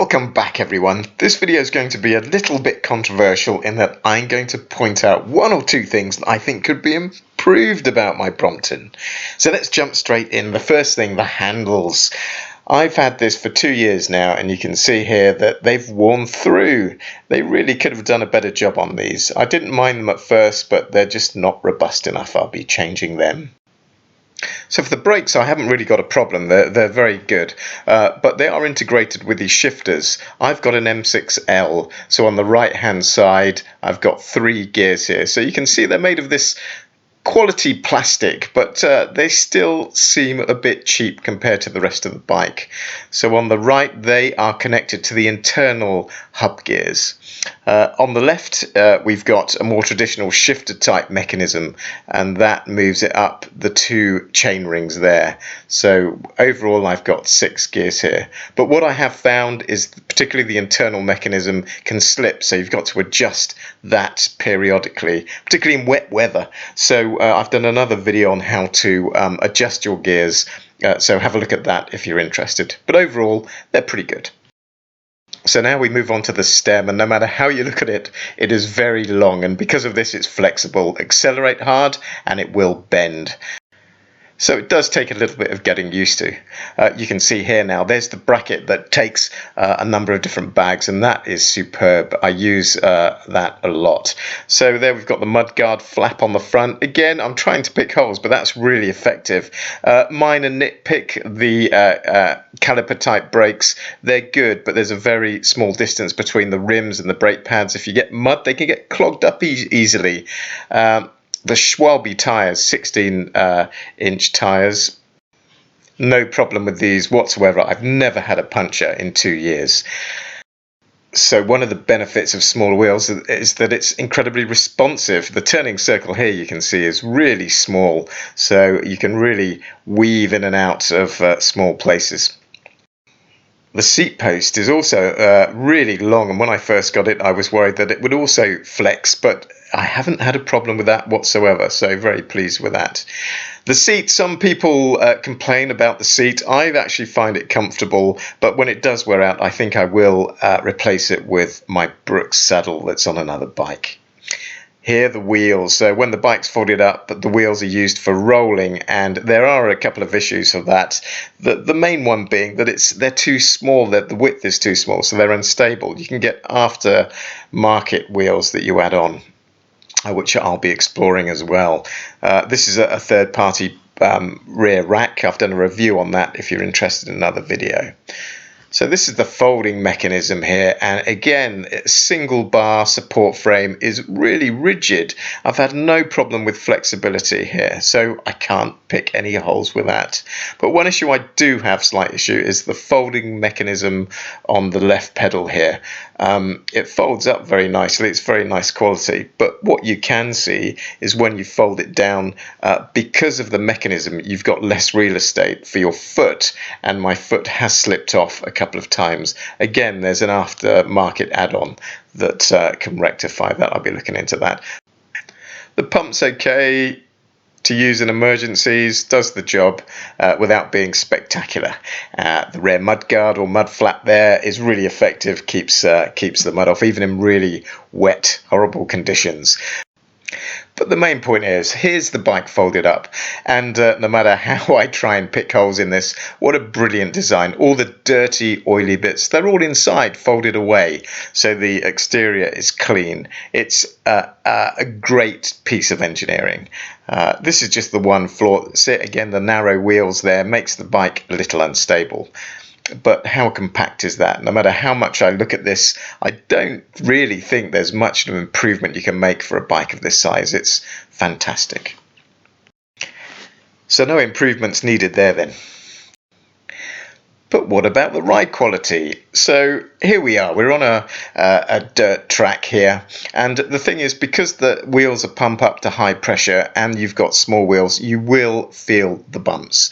Welcome back everyone. This video is going to be a little bit controversial in that I'm going to point out one or two things that I think could be improved about my Brompton. So let's jump straight in. The first thing, the handles. I've had this for 2 years now and you can see here that they've worn through. They really could have done a better job on these. I didn't mind them at first, but they're just not robust enough. I'll be changing them. So for the brakes, I haven't really got a problem. They're very good, but they are integrated with these shifters. I've got an M6L, so on the right hand side I've got 3 gears here. So you can see they're made of this quality plastic, but they still seem a bit cheap compared to the rest of the bike. So on the right they are connected to the internal hub gears. On the left we've got a more traditional shifter type mechanism, and that moves it up the 2 chain rings there. So overall I've got 6 gears here, but what I have found is particularly the internal mechanism can slip, so you've got to adjust that periodically, particularly in wet weather. So I've done another video on how to adjust your gears, so have a look at that if you're interested. But overall they're pretty good. So now we move on to the stem, and no matter how you look at it, it is very long, and because of this it's flexible. Accelerate hard and it will bend. So it does take a little bit of getting used to. You can see here now there's the bracket that takes a number of different bags, and that is superb. I use that a lot. So there we've got the mudguard flap on the front. Again, I'm trying to pick holes, but that's really effective. Minor nitpick, the caliper type brakes, they're good, but there's a very small distance between the rims and the brake pads. If you get mud, they can get clogged up easily. The Schwalbe tyres, 16-inch tyres, no problem with these whatsoever. I've never had a puncture in 2 years. So one of the benefits of smaller wheels is that it's incredibly responsive. The turning circle here you can see is really small, so you can really weave in and out of small places. The seat post is also really long, and when I first got it I was worried that it would also flex, but I haven't had a problem with that whatsoever, so very pleased with that. The seat, some people complain about the seat. I actually find it comfortable, but when it does wear out I think I will replace it with my Brooks saddle that's on another bike. Here the wheels, so when the bike's folded up, the wheels are used for rolling, and there are a couple of issues for that. The main one being that they're too small, that the width is too small, so they're unstable. You can get after-market wheels that you add on, which I'll be exploring as well. This is a third-party rear rack. I've done a review on that if you're interested in another video. So this is the folding mechanism here, and again, a single bar support frame is really rigid. I've had no problem with flexibility here, so I can't pick any holes with that. But one issue I do have, slight issue, is the folding mechanism on the left pedal here. It folds up very nicely, it's very nice quality, but what you can see is when you fold it down, because of the mechanism, you've got less real estate for your foot, and my foot has slipped off a couple of times. Again, there's an aftermarket add-on that can rectify that. I'll be looking into that. The pump's okay to use in emergencies, does the job without being spectacular. The rear mudguard or mud flap there is really effective, keeps the mud off even in really wet, horrible conditions. But the main point is, here's the bike folded up, and no matter how I try and pick holes in this, what a brilliant design. All the dirty, oily bits, they're all inside, folded away, so the exterior is clean. It's a great piece of engineering. This is just the one flaw. Again, the narrow wheels there makes the bike a little unstable. But how compact is that? No matter how much I look at this, I don't really think there's much of an improvement you can make for a bike of this size. It's fantastic. So no improvements needed there then. But what about the ride quality? So here we are, we're on a dirt track here, and the thing is, because the wheels are pumped up to high pressure and you've got small wheels, you will feel the bumps.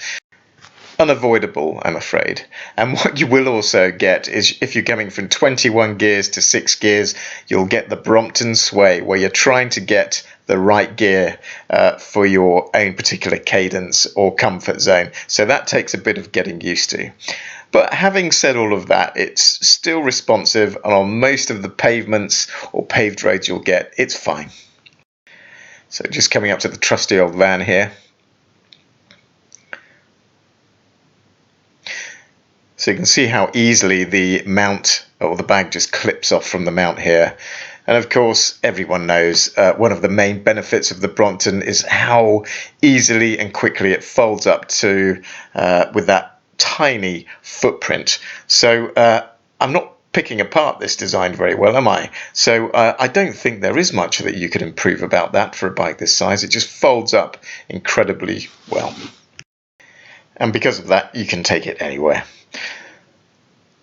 Unavoidable, I'm afraid. And what you will also get is, if you're coming from 21 gears to 6 gears, you'll get the Brompton sway, where you're trying to get the right gear for your own particular cadence or comfort zone. So that takes a bit of getting used to. But having said all of that, it's still responsive, and on most of the pavements or paved roads you'll get, it's fine. So just coming up to the trusty old van here. So you can see how easily the mount or the bag just clips off from the mount here. And of course, everyone knows one of the main benefits of the Brompton is how easily and quickly it folds up to with that tiny footprint. So I'm not picking apart this design very well, am I? So I don't think there is much that you could improve about that for a bike this size. It just folds up incredibly well. And because of that, you can take it anywhere.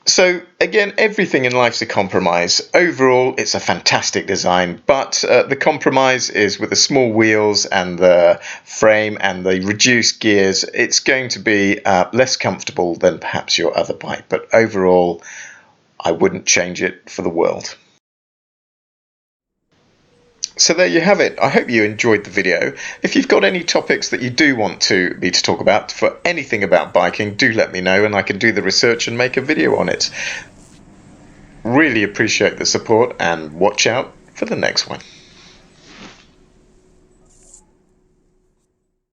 So again, everything in life's a compromise. Overall, it's a fantastic design, but the compromise is with the small wheels and the frame and the reduced gears, it's going to be less comfortable than perhaps your other bike. But overall, I wouldn't change it for the world. So there you have it. I hope you enjoyed the video. If you've got any topics that you do want me to talk about for anything about biking, do let me know and I can do the research and make a video on it. Really appreciate the support and watch out for the next one.